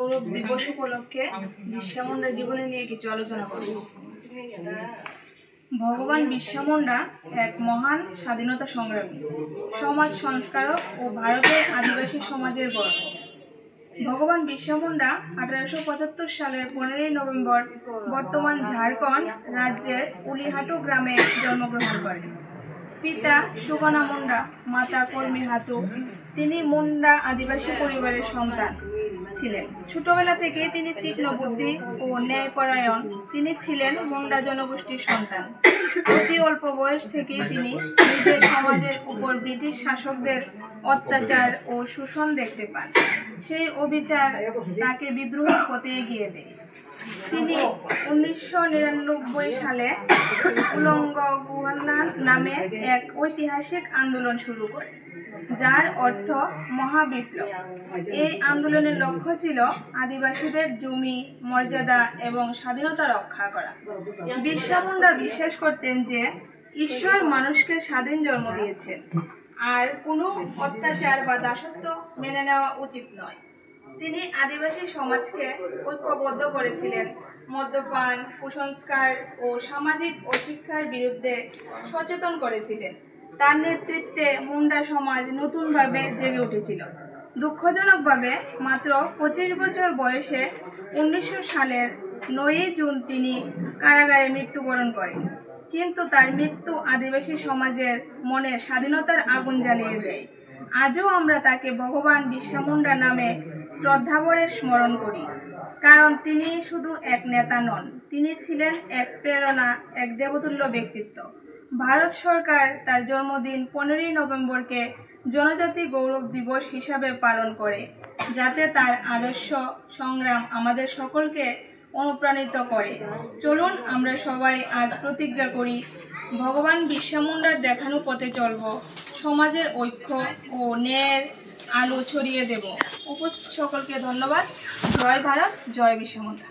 গৌরব দিবস উপলক্ষে বিরসা মুন্ডার জীবনী নিয়ে কিছু আলোচনা করব। ভগবান বিরসা মুন্ডা এক মহান স্বাধীনতা সংগ্রামী, সমাজ সংস্কারক ও ভারতের আদিবাসী সমাজের গর্ব। ভগবান বিরসা মুন্ডা 1875 সালের 15 নভেম্বর বর্তমান ঝাড়খণ্ড রাজ্যের উলিহাটু গ্রামে জন্মগ্রহণ করেন। পিতা সুগনা মুন্ডা, মাতা কর্মী হাতু। তিনি মুন্ডা আদিবাসী পরিবারের সন্তান ছিলেন। ছোটবেলা থেকে তিনি তীক্ষ্ণ বুদ্ধি ও ন্যায়পরায়ণ। তিনি ছিলেন মুন্ডা জনগোষ্ঠীর সন্তান। অতি অল্প বয়স থেকেই তিনি নিজের সমাজের উপর ব্রিটিশ শাসকদের অত্যাচার ও শোষণ দেখতে পান। সেই অবিচার তাকে বিদ্রোহের পথে এগিয়ে দেয়। তিনি 1999 সালে উলঙ্গ গুহানা নামে এক ঐতিহাসিক আন্দোলন শুরু করেন, যার অর্থ মহাবিপ্লব। এই আন্দোলনের লক্ষ্য ছিল আদিবাসীদের জমি, মর্যাদা এবং স্বাধীনতা রক্ষা করা। বিরসা মুন্ডা বিশ্বাস করতেন যে ঈশ্বর মানুষকে স্বাধীন জন্ম দিয়েছেন, আর কোনো অত্যাচার বা দাসত্ব মেনে নেওয়া উচিত নয়। তিনি আদিবাসী সমাজকে ঐক্যবদ্ধ করেছিলেন, মদ্যপান, কুসংস্কার ও সামাজিক অশিক্ষার বিরুদ্ধে সচেতন করেছিলেন। তার নেতৃত্বে মুন্ডা সমাজ নতুনভাবে জেগে উঠেছিল। দুঃখজনকভাবে মাত্র 25 বছর বয়সে 1900 সালের 9 জুন তিনি কারাগারে মৃত্যুবরণ করেন। কিন্তু তার মৃত্যু আদিবাসী সমাজের মনে স্বাধীনতার আগুন জ্বালিয়ে দেয়। আজও আমরা তাকে ভগবান বিরসা মুন্ডা নামে শ্রদ্ধাভরে স্মরণ করি, কারণ তিনি শুধু এক নেতা নন, তিনি ছিলেন এক প্রেরণা, এক দেবতুল্য ব্যক্তিত্ব। ভারত সরকার তার জন্মদিন 15 নভেম্বরকে জনজাতি গৌরব দিবস হিসাবে পালন করে, যাতে তার আদর্শ সংগ্রাম আমাদের সকলকে অনুপ্রাণিত করে। চলুন আমরা সবাই আজ প্রতিজ্ঞা করি, ভগবান বিরসা মুন্ডার দেখানো পথে চলব, সমাজের ঐক্য ও ন্যায়ের আলো ছড়িয়ে দেব। উপস্থিত সকলকে ধন্যবাদ। জয় ভারত, জয় বিরসা মুন্ডা।